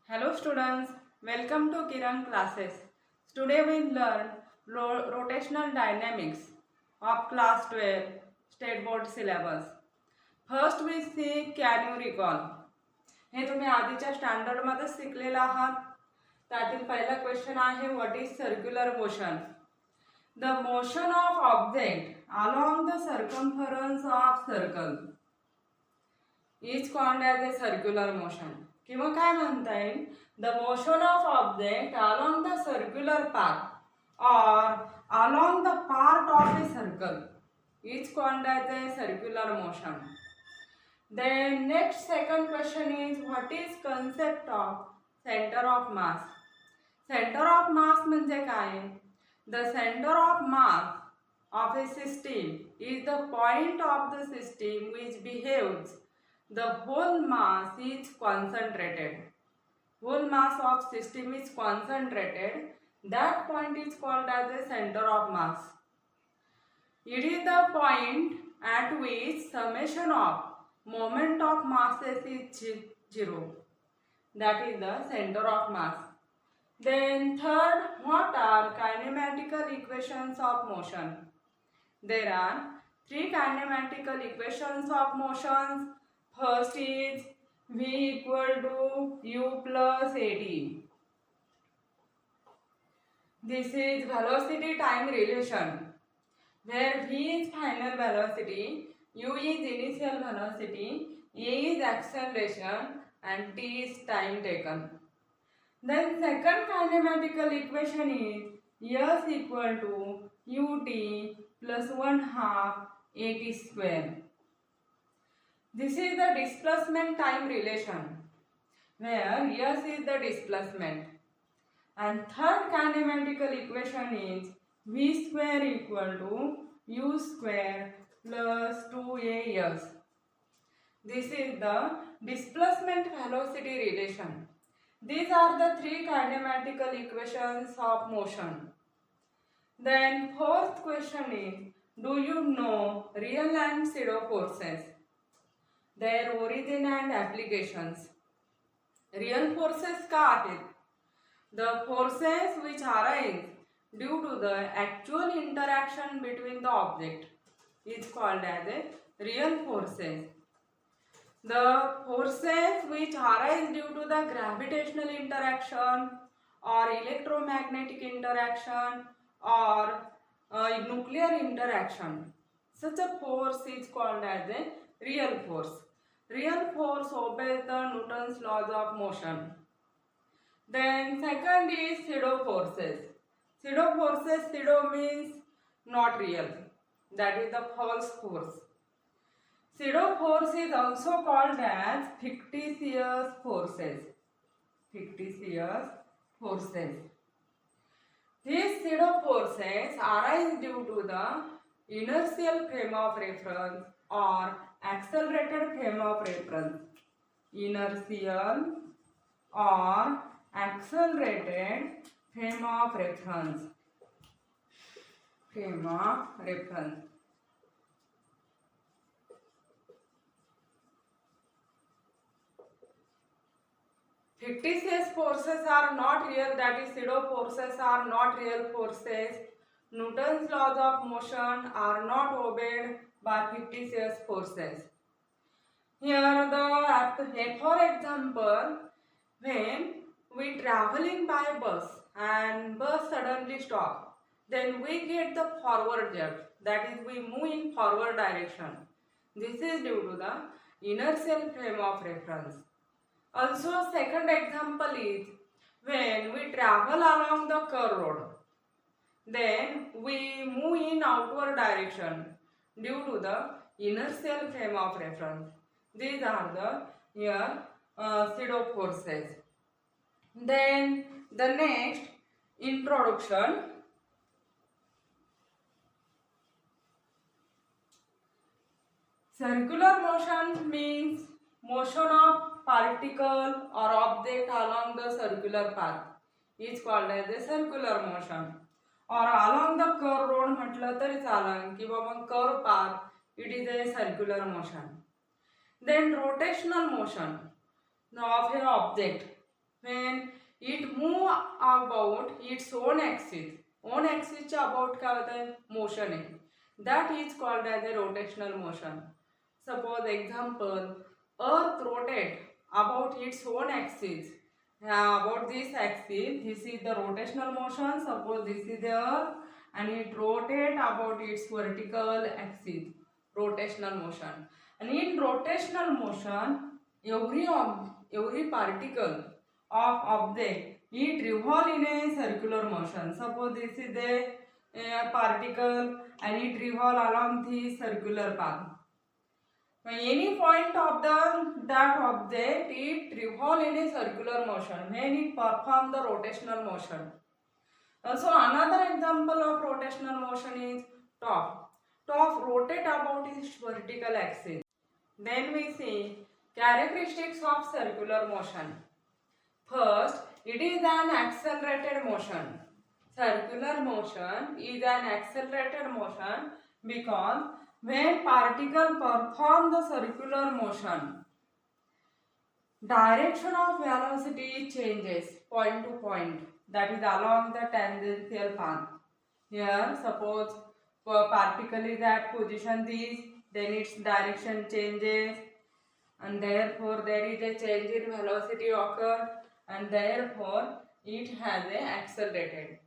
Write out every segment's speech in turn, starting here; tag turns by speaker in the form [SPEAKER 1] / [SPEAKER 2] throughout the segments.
[SPEAKER 1] Hello students, welcome to Kiran classes. Today we learn rotational dynamics of class 12 state board syllabus. First we see can you recall. हे तुम्ही आधीच्या standard मध्ये शिकलेला आहात. त्यातील पहिला क्वेश्चन आहे what is circular motion. The motion of object along the circumference of circle is called as a circular motion. किंवा काय म्हणता येईल the motion of object along the circular path or along the part of a circle is called as a circular motion. Then next second question is what is concept of center of mass. Center of mass म्हणजे काय. The center of mass of a system is the point of the system which behaves the whole mass is concentrated. Whole mass of system is concentrated. That point is called as the center of mass. It is the point at which summation of moment of masses is zero. That is the center of mass. Then third, what are kinematical equations of motion? There are three kinematical equations of motions. First is V equal to U plus AT. This is velocity time relation where V is final velocity, U is initial velocity, A is acceleration and T is time taken. Then second kinematical equation is S equal to UT plus 1/2 AT square. This is the displacement time relation where S is the displacement. And third kinematical equation is V square equal to U square plus 2AS. This is the displacement velocity relation. These are the three kinematical equations of motion. Then fourth question is, do you know real and pseudo forces, their origin and applications? Real forces का आहेत? The forces which arise due to the actual interaction between the object is called as a real forces. The forces which arise due to the gravitational interaction or electromagnetic interaction or nuclear interaction, such a force is called as a real force. Real force obeys the Newton's laws of motion. Then second is pseudo forces. Pseudo forces, pseudo means not real. That is the false force. Pseudo force is also called as fictitious forces. Fictitious forces. These pseudo forces arise due to the inertial frame of reference or accelerated frame of reference. Inertial or accelerated frame of reference. Frame of reference. Fictitious forces are not real, that is pseudo forces are not real forces. Newton's laws of motion are not obeyed by fictitious forces. Here for example, when we traveling by bus and bus suddenly stop, then we get the forward jerk, that is we move in forward direction. This is due to the inertial frame of reference. Also second example is when we travel along the curved road, then we move in outward direction due to the inertial frame of reference. These are the here pseudo forces. Then the next introduction. Circular motion means motion of particle or object along the circular path is called as a circular motion. Or along the curved road म्हटलं तरी चालेल किंवा मग curved path, it is a circular motion. Then rotational motion of an object when it move about its own axis. Own axis च्या about काय होतं motion आहे. That is called as a rotational motion. Suppose example, Earth rotate about its own axis. About this axis, this is the rotational motion. Suppose this is the Earth and it rotate about its vertical axis. Rotational motion. And in rotational motion, every particle of object it revolve in a circular motion. Suppose this is a particle and it revolve along the circular path. Any point of that object it revolve in a circular motion when it perform the rotational motion. So another example of rotational motion is top. Top rotate about its vertical axis. Then we see characteristics of circular motion. First, it is an accelerated motion. Circular motion is an accelerated motion because when particle perform the circular motion, direction of velocity changes point to point, that is along the tangential path. Here, suppose particle is at position this, then its direction changes, and therefore there is a change in velocity occurred, and therefore it has a accelerated.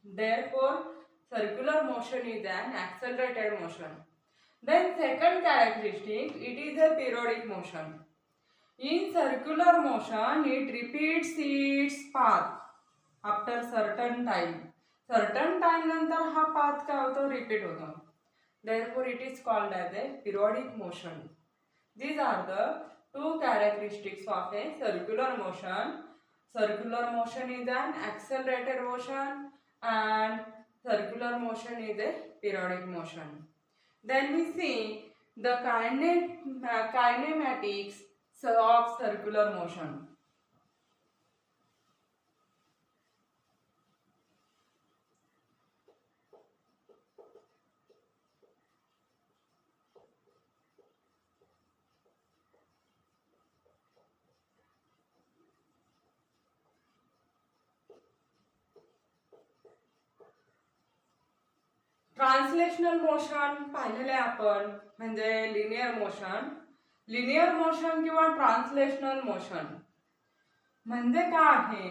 [SPEAKER 1] Therefore, circular motion is an accelerated motion. Then second characteristic, it is a periodic motion. In circular motion, it repeats its path after certain time. Certain time नंतर हा path काय होतो repeat होतो. Therefore, it is called as a periodic motion. These are the two characteristics of a circular motion. Circular motion is an accelerated motion and circular motion is a periodic motion. Then we see the kinematics of circular motion. Translational motion पाहिलेले आपण म्हणजे linear motion. Linear motion किंवा translational motion म्हणजे काय आहे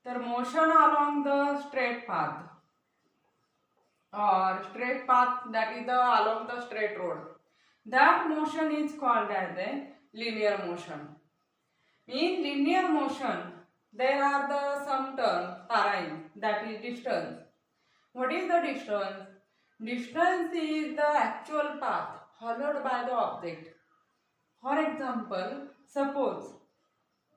[SPEAKER 1] तर motion along the straight path or straight path, that is the along the straight road. That motion is called as a linear motion. In linear motion, there are the some terms, time, that is distance. What is the distance? Distance is the actual path followed by the object. For example, suppose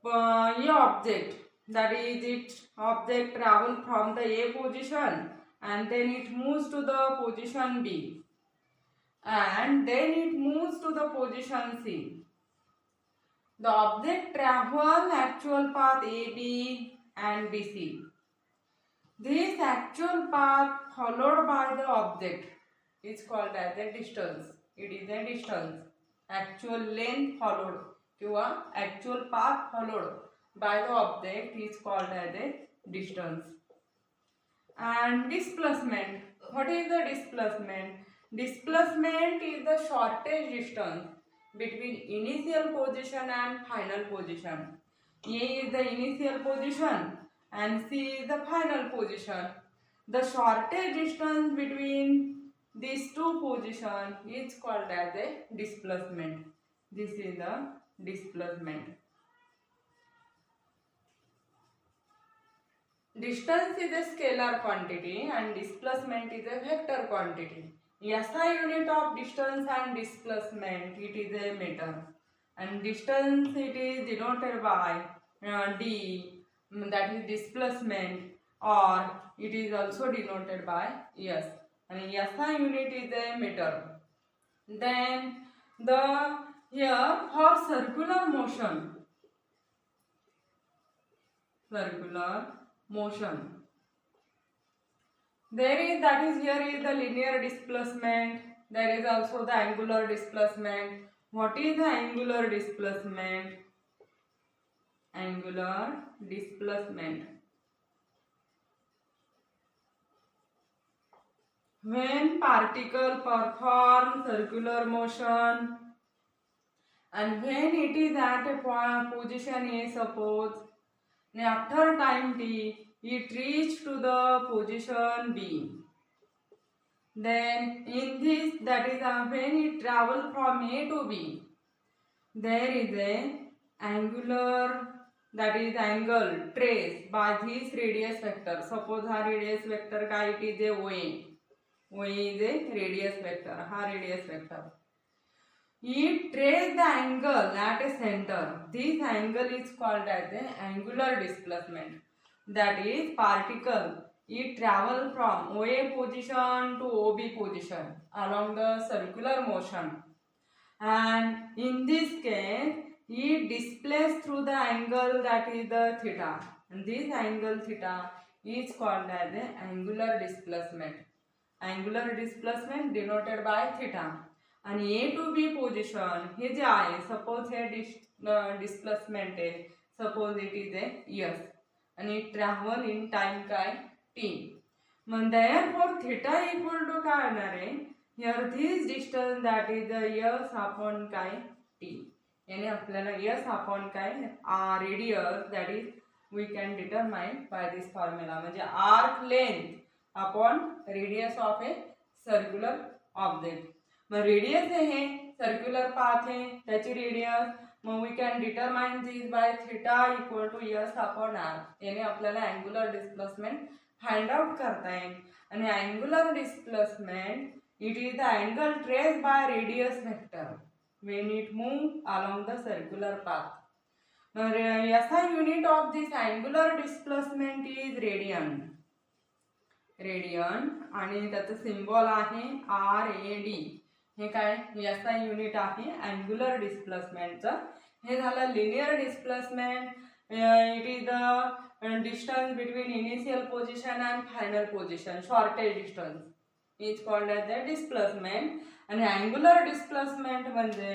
[SPEAKER 1] a object, that is its object travel from the A position and then it moves to the position B and then it moves to the position C. The object travels actual path AB and BC. This actual path followed by the object is called as a distance. It is a distance. Actual length followed किंवा actual path followed by the object is called as a distance. And displacement. What is the displacement? Displacement is the shortest distance between initial position and final position. A is the initial position and C is the final position. The shortest distance between these two positions is called as a displacement. This is the displacement. Distance is a scalar quantity and displacement is a vector quantity. SI unit of distance and displacement, it is a meter. And distance it is denoted by D, that is displacement, or it is also denoted by S. And SI unit is a meter. Then here for circular motion, there is, that is, here is the linear displacement, there is also the angular displacement. What is the angular displacement? angular displacement. When particle perform circular motion and when it is at a position A, suppose, and after time t it reach to the position B, then in this, that is when it travel from A to B, there is a angular, that is angle trace by this radius vector. Suppose हा radius vector काय, it is a OA. OA is a radius vector. हा radius vector. It trace the angle at a center. This angle is called as the angular displacement. That is particle. It travel from OA position to OB position along the circular motion. And in this case, it displaces through the angle, that is the theta. And this angle theta is called as the angular displacement. Angular displacement denoted by theta. आणि A to B position हे जे आहे, suppose हे displacement आहे, suppose it is S आणि travel in time काय T. मग therefore theta equal to काय येणार आहे, here this distance that is the S upon काय टी. याने आपल्याला एस अपॉन काय radius that is we can determine by this formula, म्हणजे arc length upon radius of a circular object. मग radius हे सर्क्युलर पाथ आहे, त्याची radius, मग we can determine this by theta equal to S upon R. याने आपल्याला angular displacement find out करता येईल. आणि angular displacement it is the angle trace by radius vector when it move along the circular path. Now SI unit of this angular displacement is radian. Radian आणि त्याचं symbol आहे RAD. हे काय SI unit आहे angular डिस्प्लेसमेंटचं. हे झालं linear displacement. It is the distance between initial position and final position, shortest distance is called as the displacement. आणि अँग्युलर डिस्प्लेसमेंट म्हणजे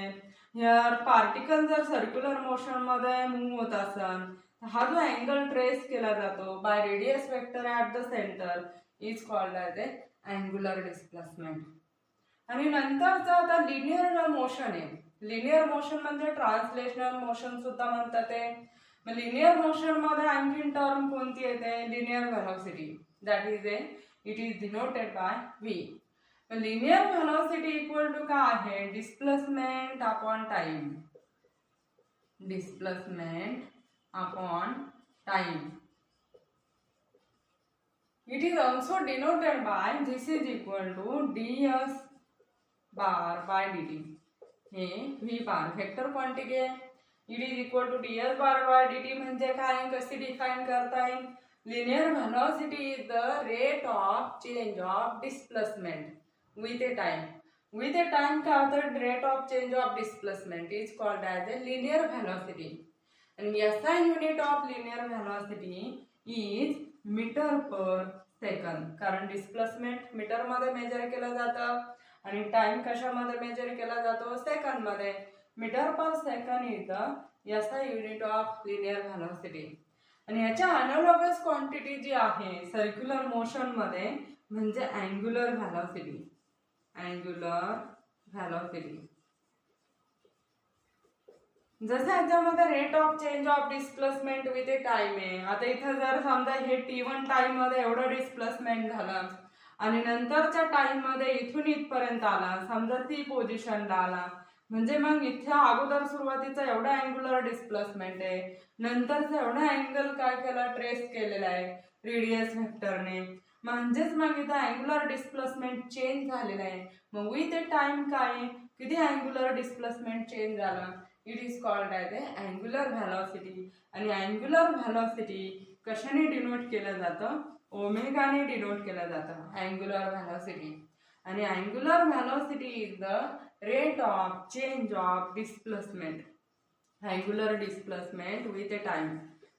[SPEAKER 1] यार पार्टिकल जर सर्क्युलर मोशन मध्ये मूव्ह होत असेल, हा जो अँगल ट्रेस केला जातो bye radius vector at the centre is called as A angular displacement. आणि नंतरचं आता लिनियर मोशन आहे. लिनियर मोशन म्हणजे ट्रान्सलेशनल मोशन सुद्धा म्हणतात ते. मग लिनियर मोशन मध्ये आणखी टर्म कोणती येते, linear velocity, that is a it is denoted by V. Linear velocity equal to काय आहे, displacement upon time. Displacement upon time. It is also denoted by this is equal to ds bar by dt. हे v bar vector quantity आहे. It is equal to ds bar by dt म्हणजे काय, कशी define करता येईल. Linear velocity is the rate of change of displacement with a time. With a time काय होतं, rate of change of displacement is called as a linear velocity. आणि SI unit of linear velocity is metre per second. कारण displacement metre मध्ये measure केलं जातं आणि time कशामध्ये major केला जातो, सेकंद मध्ये. Metre per second is the SI unit of linear velocity. आणि याच्या अनालॉगस क्वांटिटी जी आहे सर्क्युलर मोशन मध्ये म्हणजे अँग्युलर व्हेलॉसिटी. अँग्युलर व्हेलॉसिटी जसं याच्यामध्ये rate of change of displacement with a time आहे. आता इथं जर समजा हे T1 टाइम मध्ये एवढं डिस्प्लेसमेंट झालं आणि नंतरच्या टाइम मध्ये इथून इथपर्यंत आला, समजा ती पोझिशनला आला, म्हणजे मग इथे अगोदर सुरुवातीचा एवढा अँग्युलर डिस्प्लेसमेंट आहे, नंतरचा एवढा अँगल काय केला, ट्रेस केलेला आहे रेडियस व्हेक्टरने, म्हणजेच मग इथं अँग्युलर डिस्प्लेसमेंट चेंज झालेला आहे. मग विथ ए टाइम काय किती अँग्युलर डिस्प्लेसमेंट चेंज झाला, it is called as a angular velocity. आणि अँग्युलर व्हेलॉसिटी कशाने डिनोट केलं जातं, ओमेगाने डिनोट केलं जातं अँग्युलर व्हेलॉसिटी. आणि angular velocity is the rate of change of displacement, angular displacement with a time.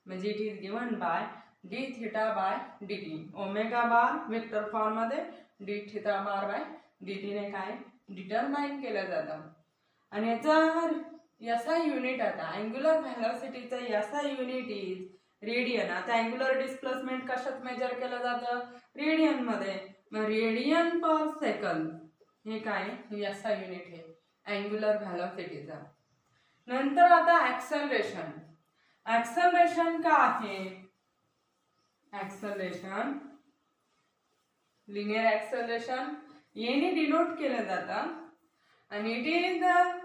[SPEAKER 1] म्हणजे it is given by D theta by D T. Omega bar vector form मध्ये D theta bar by D टीने काय determine केलं जातं. आणि याचा SI unit आता angular व्हेलॉसिटीचा SI युनिट इज रेडियन. आता अँग्युलर डिस्प्लेसमेंट कशात मेजर केलं जातं? रेडियन मध्ये. मग रेडियन पर सेकंद हे काय SI युनिट हे अँग्युलर व्हेलॉसिटीचा. नंतर आता ऍक्सलरेशन. ऍक्सलरेशन का आहे? ऍक्सलरेशन लिनियर ऍक्सलरेशन याने डिनोट केलं जातं आणि it is the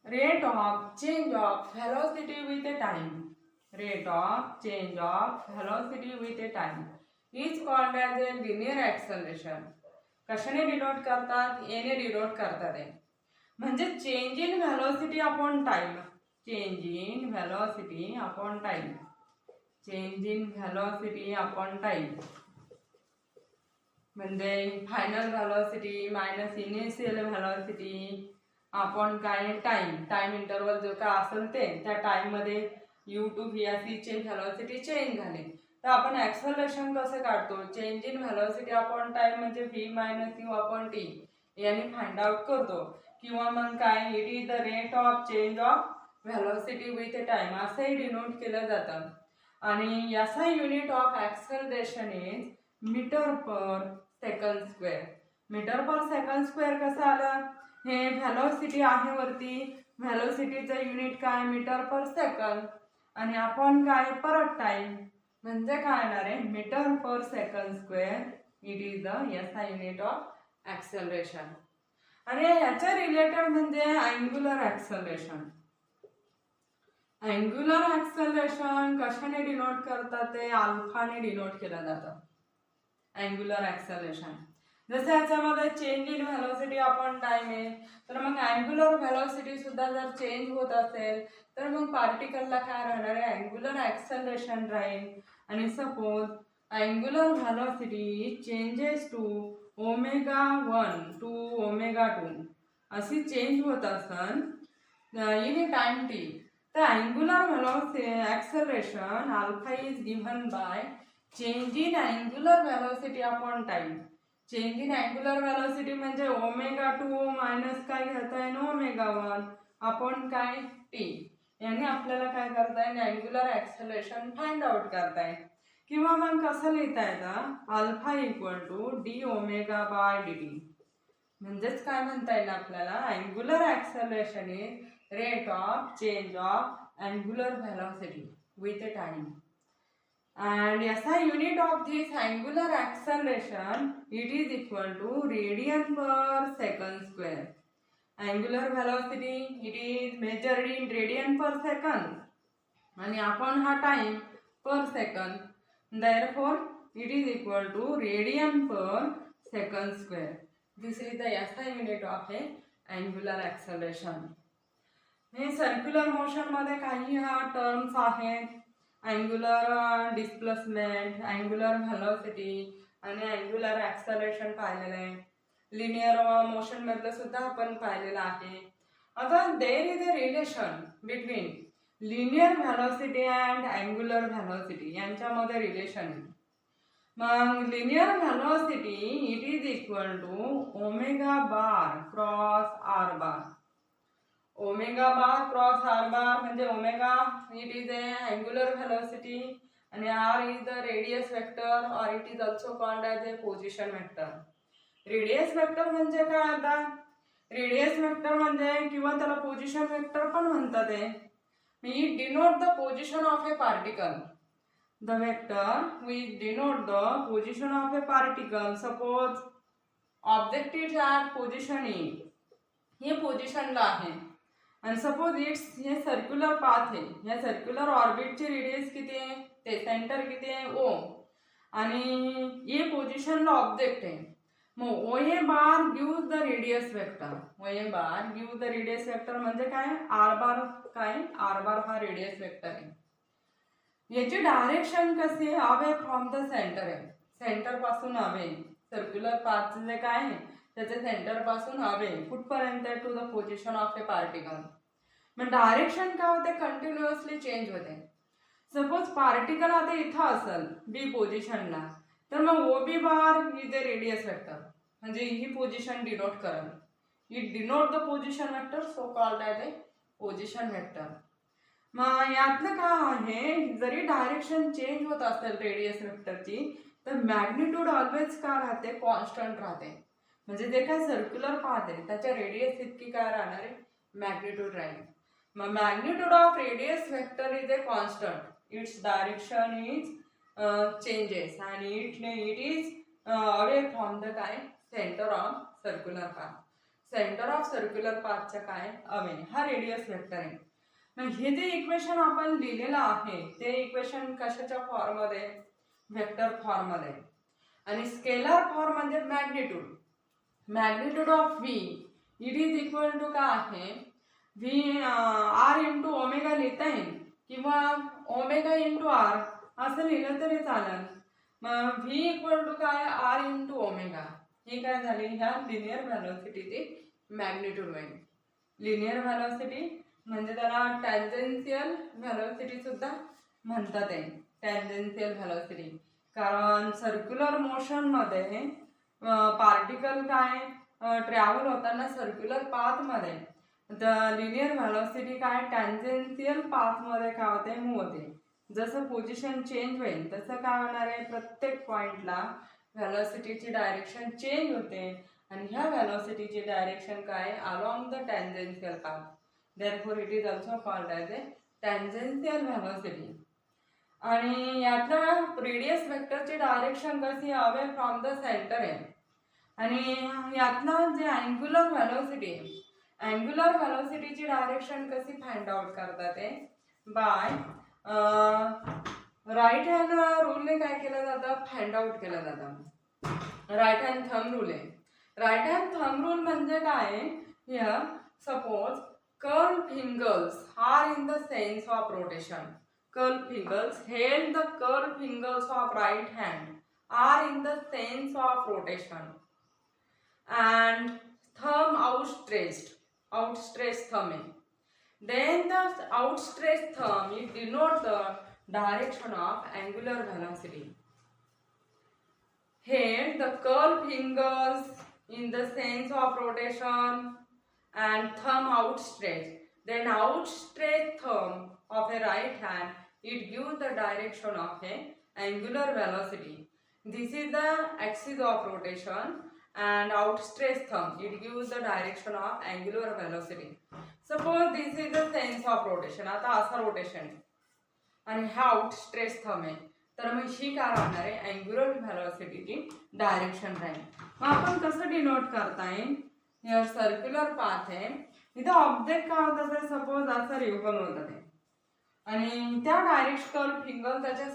[SPEAKER 1] rate of change of velocity with a time. Rate of change of velocity with a time is called as a linear acceleration. कशाने denote करतात? याने denote करतात आहे. म्हणजे change in velocity upon time. Change in velocity upon time. Change in velocity upon time म्हणजे final velocity minus initial velocity आपण काय time interval जो काय असेल ते त्या टाइम मध्ये u to v ची व्हेलॉसिटी चेंज झाली तर आपण ऍक्सलरेशन कसं काढतो? Change in velocity upon time म्हणजे v minus u upon t याने फाइंड आउट करतो. किंवा मग काय it is the rate of change of velocity with time असंही डिनोट केलं जातं. आणि SI unit of acceleration is metre per second square. Metre per second square कसं आलं? हे व्हेलॉसिटी आहे वरती, व्हेलॉसिटीचं युनिट काय मीटर पर सेकंद आणि आपण काय परत टाइम म्हणजे काय येणार आहे metre per second square. It is the SI unit of acceleration. आणि याच्या रिलेटेड म्हणजे अँग्युलर ऍक्सलरेशन. अँग्युलर ऍक्सलरेशन कशाने डिनोट करतात? ते अल्फाने डिनोट केलं जातं अँग्युलर ऍक्सलरेशन. जसं याच्यामध्ये change in velocity upon time आहे तर मग अँग्युलर व्हेलॉसिटी सुद्धा जर चेंज होत असेल तर मग पार्टिकलला काय राहणार आहे? अँग्युलर ऍक्सलरेशन राहील. आणि suppose angular velocity changes to ω1 to ω2 अशी चेंज होत असेल इन टाइम t तर angular velocity acceleration alpha is given by change in angular velocity upon time. Change in angular velocity म्हणजे ω2 मायनस काय घेताय ω1 अपॉन काय t याने आपल्याला काय करता येईल अँग्युलर ऍक्सलरेशन फाइंड आउट करता येईल. किंवा मग कसं लिहिता येतं अल्फा इक्वल टू dω/dt म्हणजेच काय म्हणता येईल आपल्याला angular acceleration is rate of change of angular velocity with time. And SI unit of this angular acceleration it is equal to radian per second square. Angular velocity it is measured in radian per second and upon her time per second. Therefore it is equal to radian per second square. This is the SI unit of a angular acceleration. हे circular motion मध्ये काही हा terms आहेत. Angular displacement, angular velocity आणि angular acceleration पाहिलेलं आहे. Linear motion मधलं सुद्धा आपण पाहिलेलं आहे. आता there is a relation between linear velocity and angular velocity यांच्यामध्ये रिलेशन आहे. मग linear velocity it is equal to omega bar cross R bar. Omega bar cross R bar म्हणजे omega it is a angular velocity आणि R is the radius vector और it is also called as a position vector. Radius vector म्हणजे काय? आता radius vector म्हणजे किंवा त्याला position vector पण म्हणतात. It denote the position of a particle. The vector which denote the position of a particle. Suppose object is at position E, हे पोझिशनला आहे आणि सपोज इट्स हे सर्क्युलर पाथ आहे. या सर्क्युलर ऑर्बिटची रेडियस किती आहे? ते सेंटर किती आहे? ओ. आणि ए पोझिशनला ऑब्जेक्ट आहे. मग O A bar gives the radius vector. O A bar gives the radius vector म्हणजे काय? आर बार काय? आर बार हा रेडियस वेक्टर आहे. याची डायरेक्शन कशी आहे? अवे फ्रॉम द सेंटर आहे. सेंटर पासून अवे. सर्क्युलर पाथचे जे काय आहे त्याचे सेंटर पासून अवे कुठपर्यंत to the position of a particle. मग डायरेक्शन काय होते? कंटिन्युअसली चेंज होते. सपोज पार्टिकल आता इथं असेल बी पोझिशनला तर मग O B bar is a radius vector म्हणजे ही पोझिशन डिनोट करेल. It denote the position vector, so called as a position vector. मग यातलं काय आहे, जरी डायरेक्शन चेंज होत असेल रेडियस वेक्टरची, तर मॅग्निट्यूड ऑलवेज काय राहते, कॉन्स्टंट राहते. म्हणजे जे काय सर्क्युलर पाथ आहे त्याच्या रेडियस इतकी काय राहणार आहे, मॅग्निट्यूड राहील. मग magnitude of radius vector is a constant, its direction is changes आणि it is away from the काय, centre of circular path. Centre of circular पाथच्या काय अवे, हा रेडियस वेक्टर आहे. मग हे जे इक्वेशन आपण लिहिलेलं आहे ते इक्वेशन कशाच्या फॉर्ममध्ये, वेक्टर फॉर्ममध्ये. आणि स्केलर फॉर्म म्हणजे magnitude. Magnitude of V it is equal to काय आहे, व्ही आर इंटू ओमेगा लिहिता येईल किंवा ओमेगा इंटू आर असं लिहिलं तरी चालेल. मग व्ही इक्वल टू काय, आर इंटू ओमेगा. ही काय झाली, ह्या लिनियर व्हेलॉसिटीची मॅग्निट्यूड होईल. लिनियर व्हेलॉसिटी म्हणजे त्याला टॅन्जेन्शियल व्हेलॉसिटी सुद्धा म्हणतात आहे, टॅन्जेन्शियल व्हेलॉसिटी. कारण सर्क्युलर मोशनमध्ये पार्टिकल काय ट्रॅव्हल होताना सर्क्युलर पाथमध्ये, तर लिनियर व्हेलॉसिटी काय टॅन्जेन्शियल पाथमध्ये काय होते, मूव्ह होते. जसं पोझिशन चेंज होईल तसं काय होणार आहे, प्रत्येक पॉइंटला व्हेलॉसिटीची डायरेक्शन चेंज होते आणि ह्या व्हेलॉसिटीची डायरेक्शन काय, along the tangential path. Therefore it is also called as a tangential velocity. आणि यातला रेडियस वेक्टरची डायरेक्शन कशी, अवे फ्रॉम द सेंटर आहे. आणि यातला जे अँग्युलर व्हेलॉसिटी आहे, अँग्युलर व्हेलॉसिटीची डायरेक्शन कशी फाइंड आउट करतात ते, बाय राईट हँड रूलने काय केलं जातं, फाइंड आउट केलं जातं. राईट हँड थंब रूल आहे. राईट हँड थंब रूल म्हणजे काय, here suppose curl fingers are in the sense of rotation. Curl fingers held, the curl fingers of right hand are in the sense of rotation. And thumb outstretched thumb. Then the outstretched thumb it denotes the direction of angular velocity. Held, the curl fingers in the sense of rotation and thumb outstretched. Then outstretched thumb of a right hand, it gives the direction of a angular velocity. This is the axis of rotation and outstretched thumb, it gives the direction of angular velocity. Suppose this is the sense of rotation, आता असा rotation आणि हा outstretched thumb आहे, तर मग ही काय राहणार आहे, अँग्युलर व्हेलॉसिटीची डायरेक्शन राहील. मग आपण कसं डिनोट करता येईल, यार सर्क्युलर पाथ आहे, इथं ऑब्जेक्ट काय होतं, तर सपोज असं रिव्हॉल्व होतं ते, आणि त्या डायरेक्शन फिंगर त्याच्या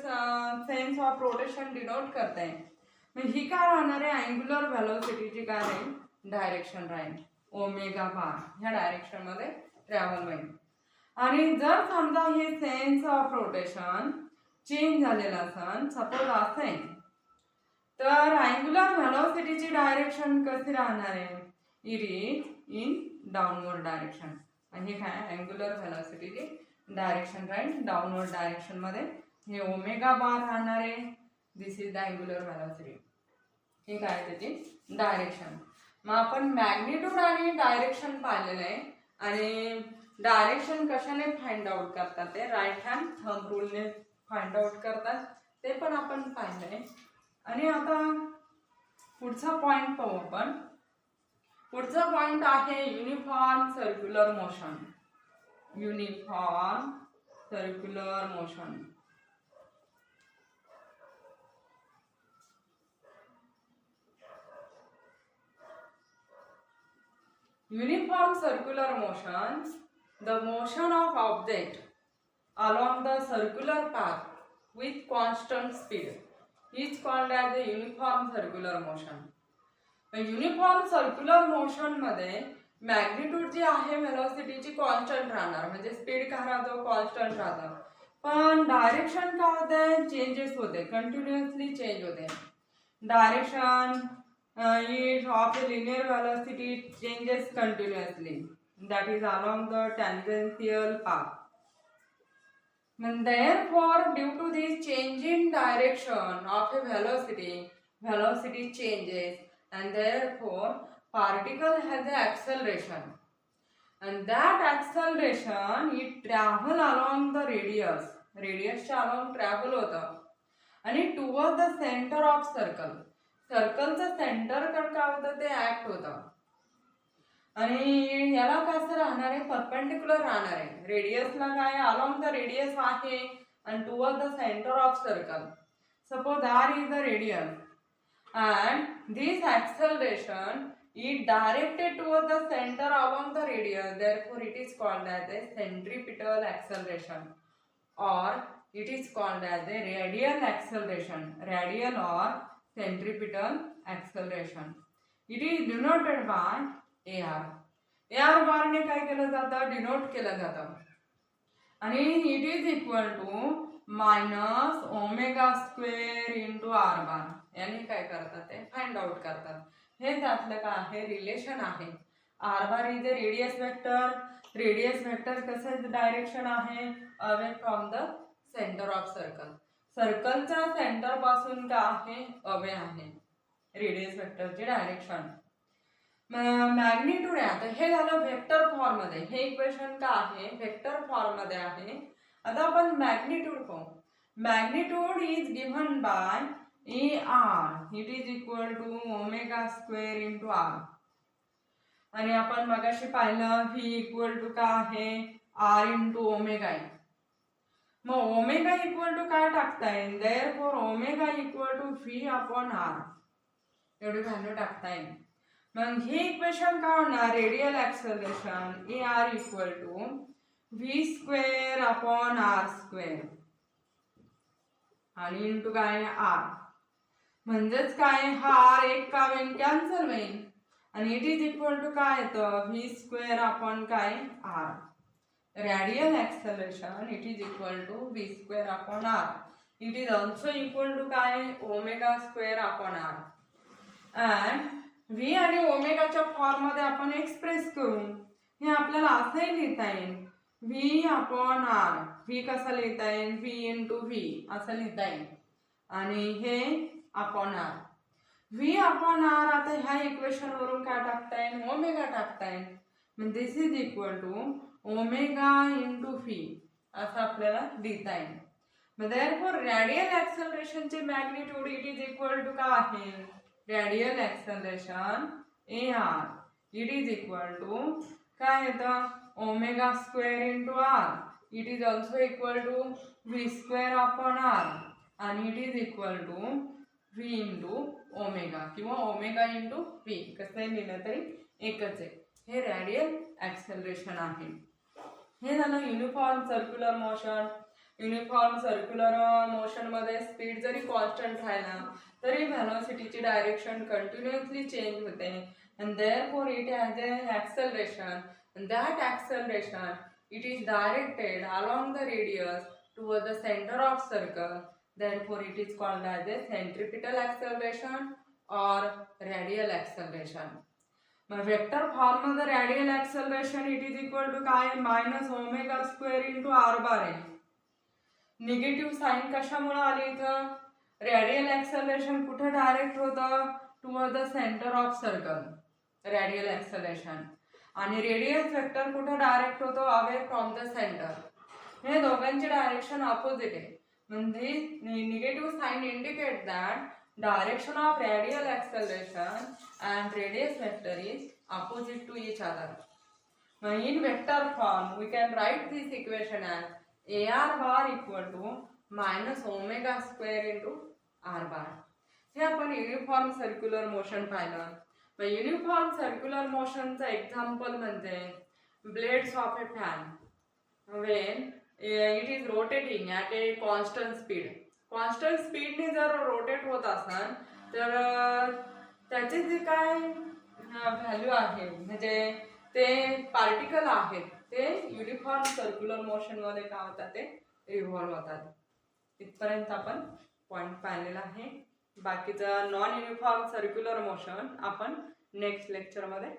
[SPEAKER 1] सेन्स ऑफ रोटेशन डिनोट करताय. मग ही काय राहणार आहे, अँग्युलर व्हेलॉसिटीची काय राहील, डायरेक्शन राहील ओमेगा बार, ह्या डायरेक्शन मध्ये ट्रॅव्हल होईल. आणि जर समजा हे सेन्स ऑफ रोटेशन चेंज झालेलं असेल, सपोज असं आहे, तर अँग्युलर व्हेलॉसिटीची डायरेक्शन कशी राहणार आहे, it is in downward direction. आणि हे काय अँग्युलर व्हेलॉसिटीची डायरेक्शन राहील डाउनवर्ड डायरेक्शन मध्ये. हे ओमेगा बार राहणार आहे, दिस इज द अँग्युलर व्हेलॉसिटी. हे काय त्याची डायरेक्शन. मग आपण मॅग्निट्यूड आणि डायरेक्शन पाहिलेलं आहे. आणि डायरेक्शन कशाने फाइंड आउट करतात, ते राईट हँड थंब रूलने फाइंड आउट करतात, ते पण आपण पाहिलंय. आणि आता पुढचा पॉइंट पाहू आपण. पुढचा पॉइंट आहे uniform circular motion. Uniform circular motion. Uniform circular motions, the motion of object along the circular path with constant speed is called as the uniform circular motion. Uniform circular motion मध्ये magnitude जी आहे व्हेलॉसिटीची constant राहणार, म्हणजे speed काय राहतो, constant राहतं. पण direction काय होते, चेंजेस होते, कंटिन्युअसली चेंज होते. Direction of a linear velocity changes continuously, that is along the tangential path. And therefore, due to this change in direction of a velocity changes, and therefore particle has an acceleration, and that acceleration it travel along the radius. Radius along travel होतं आणि toward the centre of circle. सर्कलचं centre कडे काय होतं ते act होतं आणि याला कसं राहणार आहे परपेंडिक्युलर राहणार आहे. रेडियसला काय अलॉंग द रेडियस आहे and toward the center of circle. Suppose R is the radius and this acceleration is directed toward the center along the radius. Therefore, it is called as a centripetal acceleration, or it is called as a radial acceleration. Radial or centripetal acceleration. It is denoted by AR. AR bar ने काय केलं जातं denote केलं जातं आणि it is equal to minus omega square into R bar यांनी काय करतात ते फाइंड आउट करतात. हे त्यातलं काय आहे रिलेशन आहे. R bar is a radius vector. Radius vector कसं डायरेक्शन आहे away from the centre of circle. सर्कलच्या सेंटर पासून काय आहे अवे आहे रेडियस वेक्टरचे डायरेक्शन. मॅग्निट्यूड आहे. आता हे झालं वेक्टर फॉर्म मध्ये. हे इक्वेशन का आहे वेक्टर फॉर्म मध्ये आहे. आता आपण मॅग्निट्यूड पाहू. Magnitude is given by A R. It is equal to omega square into R. आणि आपण मगाशी पाहिलं व्ही इक्वल टू काय आहे आर इंटू ओमेगा. मग ओमेगा इक्वल टू काय टाकता येईल therefore omega equal to V upon R एवढी व्हॅल्यू टाकता येईल. मग हे इक्वेशन काय होणार radial acceleration A R equal to V square upon R square आणि इंटू काय आर. म्हणजेच काय हा आर एक का होईल कॅन्सल होईल आणि इट इज इक्वल टू काय येतं व्ही स्क्वेअर अपॉन काय R. Radial acceleration it is equal to V square upon R. It is also equal to काय omega square upon R. And V आणि ओमेगाच्या फॉर्म मध्ये आपण एक्सप्रेस करू. हे आपल्याला असंही लिहिता येईल व्ही अपॉन आर. व्ही कसं लिहिता येईल व्ही इंटू व्ही असं लिहिता येईल आणि हे upon R. V upon R आता ह्या इक्वेशन वरून काय टाकता येईल ओमेगा टाकता येईल. म्हणजे this is equal to omega into V असं आपल्याला लिहिता येईल. देअरफॉर रेडियल ॲक्सेलरेशनचे magnitude it is equal to काय आहे radial acceleration A R. It is equal to काय येतं omega square into R. It is also equal to V square upon R आणि it is equal to V into omega किंवा omega into V कसंही लिहिलं तरी एकच आहे. हे रेडियल ॲक्सेलरेशन आहे. हे झालं uniform circular motion. Uniform circular motion मध्ये स्पीड जरी कॉन्स्टंट राहिला तरी व्हेलोसिटीची डायरेक्शन कंटिन्युअसली चेंज होते and therefore it has an acceleration and that acceleration it is directed along the radius toward the center of circle. Therefore it is called as a centripetal acceleration or radial acceleration. मग vector form मध्ये radial acceleration it is equal to काय minus omega square into R bar आहे. Negative sign कशामुळे आली इथं radial acceleration कुठे direct होतं toward the centre of circle radial acceleration आणि रेडियस वेक्टर कुठे डायरेक्ट होतो अवे फ्रॉम द सेंटर. हे दोघांची डायरेक्शन ऑपोजिट आहे. म्हणजे negative sign indicate that direction of radial acceleration and radius vector is opposite to each other. Now in vector form we can write this equation as AR bar equal to minus omega square into R bar. हे आपण uniform circular motion पाहिलं. मग uniform circular मोशनचं example म्हणजे blades of A fan when it is rotating at a constant speed. Constant स्पीडने जर rotate होत असाल तर त्याचे जे काय व्हॅल्यू आहे म्हणजे ते पार्टिकल आहेत ते युनिफॉर्म सर्क्युलर मोशनमध्ये काय होतात ते रिव्हॉल्व होतात. इथपर्यंत आपण पॉईंट पाहिलेला आहे. बाकीचं नॉन युनिफॉर्म सर्क्युलर मोशन आपण नेक्स्ट लेक्चरमध्ये